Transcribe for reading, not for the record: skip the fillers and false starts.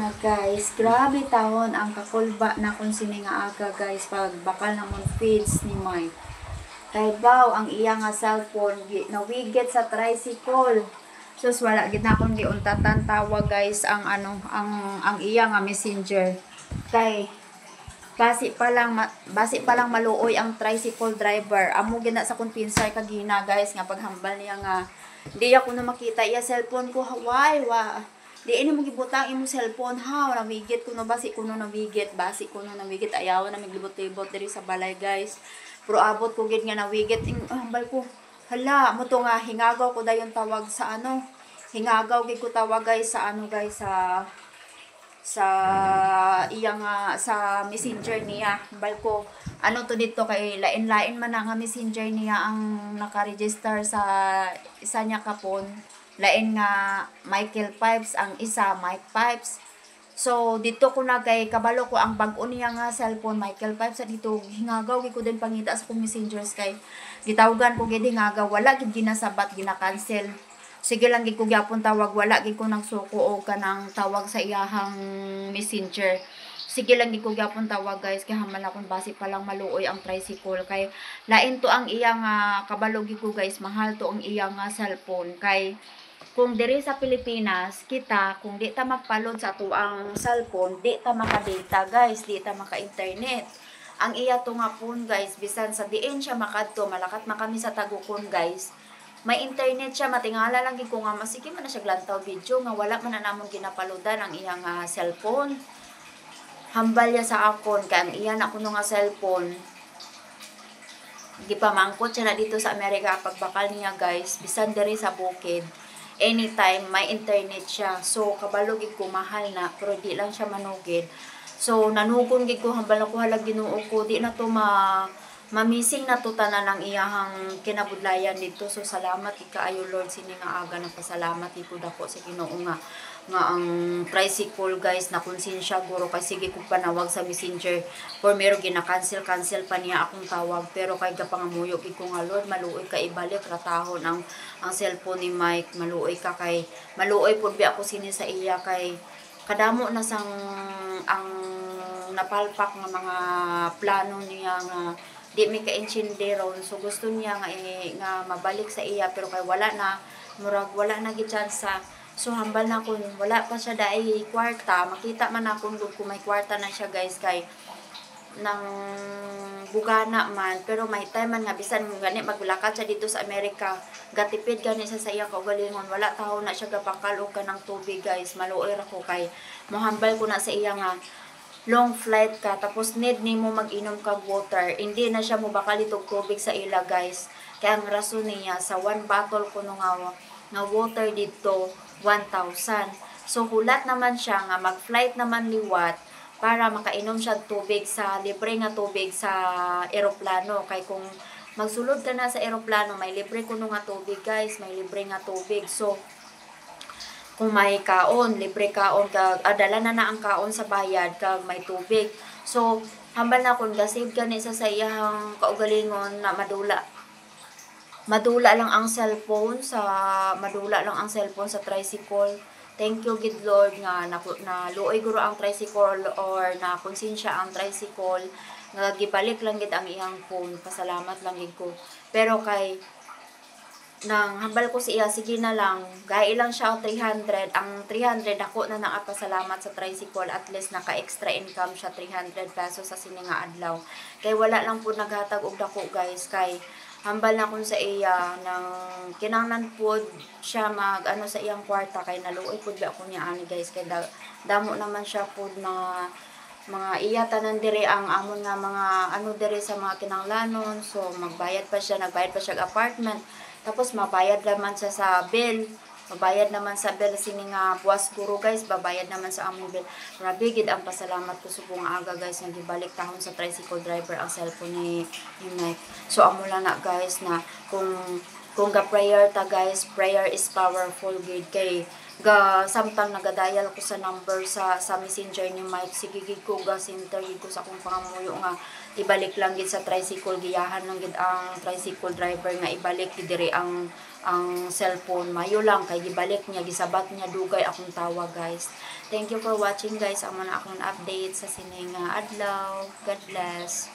Guys, grabe tahon ang kakulba na kung sini nga aga guys pag bakal namon feeds ni Mike. Kay baw ang iya nga cellphone nawigit sa tricycle. Sus wala gid na akong giuntatan tawag guys ang ang iya nga messenger. Kay basi pa lang maluoy ang tricycle driver. Amo gina sa kumpinsay kagina guys nga paghambal niya nga di ako na makita iya cellphone ko why di ini mo gibutang imong cellphone ha nawigit kuno basi kuno nawigit ayaw na miglibot-libot diri sa balay guys. Pero abot ko gid nga nawigit hambal ko hala mo to nga hingagaw ko dayon tawag sa hingagaw gid ko tawag guys sa guys sa iyang sa messenger niya hambal ko to dito kay lain-lain man nga messenger niya ang naka-register sa isa niya kapon lain nga Michael Pipes ang isa Mike Pipes. So dito ko na kay kabalo ko ang bag-o niya nga cellphone Michael Pipes sa dito hingagaw gid ko din pangita sa kong messengers kay gitawagan ko gid hingagaw wala gid ginasabat gina-cancel. Sige lang gid ko gyapon tawag wala gid ko nagsuko og kanang tawag sa iyahang messenger. Sige lang gid ko gyapon tawag guys kay hamal akong basi pa lang maluoy ang tricycle kay lain to ang iyang kabalo gid ko guys mahal to ang iyang cellphone kay kung diri sa Pilipinas kita kung di ta magpalod sa tuang cellphone di ta maka-data guys di ta maka-internet ang iya to nga phone guys bisan sa diin siya makadto malakat makami sa tagukon guys may internet siya matingala lang gid ko nga masiki man na siya glantaw video nga wala man na namon ginapalodan ang iyang cellphone hambal ya sa akon kay ang iya na kuno nga cellphone gipamangkot siya na dito sa Amerika pagbakal niya guys bisan diri sa bukid anytime may internet siya. So kabalo gid ko mahal na pero di lang siya manugid. So nanugon gid ko hambal na ko halag Ginoo ko di na to mamising na to tanan ang iyahang kinabudlayan dito. So salamat kaayo Lord sini nga aga na pasalamat gid dako sa Ginoo nga ang tricycle guys na konsensya guro kay sige ko panawag sa messenger for mero gina-cancel pa niya akong tawag pero kay gapangamuyo gid ko nga Lord maluoy ka ibalik ratahon ang cellphone ni Mike maluoy ka kay maluoy pud bi ako sini sa iya kay kadamo na sang ang napalpak nga mga plano niya nga di mi ka-intindi ron so gusto niya nga mabalik sa iya pero kay wala na murag wala na gid chance. So hambal na kun wala pa siya dai kwarta makita man akong kung may kwarta na siya guys kay nang bugana man pero may time man nga bisan gani maglakad siya dito sa Amerika gatipid gani siya sa iyang kaugalingon wala taho na siya gapakal og kanang tubig guys maluoy ra ko kay mohambal ko na sa iya nga long flight ka tapos need nimo mag-inom kag water hindi na siya mobakal itog tubig sa ila guys kaya ang rason niya sa one bottle kuno nga water dito 1,000. So hulat naman siya nga mag-flight naman liwat para makainom siya tubig sa libre nga tubig sa eroplano kay kung magsulod ka na sa eroplano may libre kuno nga tubig guys may libre nga tubig. So kung may kaon libre kaon kag adala na ang kaon sa bayad kag may tubig. So hambal na kun gasig gani sa iyang kaugalingon na madula lang ang cellphone sa tricycle. Thank you gid Lord nga na luoy guro ang tricycle or na konsensya ang tricycle nga gibalik lang gid ang iyang phone pasalamat lang gid ko pero kay nang hambal ko siya sige na lang gay lang siya 300 ang 300 ako na naapasalamat sa tricycle at least naka extra income siya 300 pesos sa sini nga adlaw kay wala lang po naghatag og dako guys kay hambal na kun sa iya nang kinahanglan pod siya sa iyang kwarta kay naluoy pod ba ako niya ani guys kay damo naman siya pod mga iya tanan dire ang amon nga mga dire sa mga kinahanglanon so nagbayad pa siya apartment tapos mabayad naman siya sa bill sini nga buwas guro guys babayad naman sa among bill. Grabe gid ang pasalamat ko subong aga guys nga gibalik tahon sa tricycle driver ang cellphone ni Mike. So amo lang na guys na kung ga prayer ta guys prayer is powerful gid kay samtang nagadayal ko sa number sa messenger ni Mike, sige gid ko ga center gid ko sa akong pangamuyo nga ibalik lang gid sa tricycle, giyahan lang gid ang tricycle driver nga ibalik gid diri ang cellphone. Mayo lang kay gibalik niya, gisabat niya dugay akong tawa guys. Thank you for watching guys. Amo na akong update sa sining adlaw. God bless.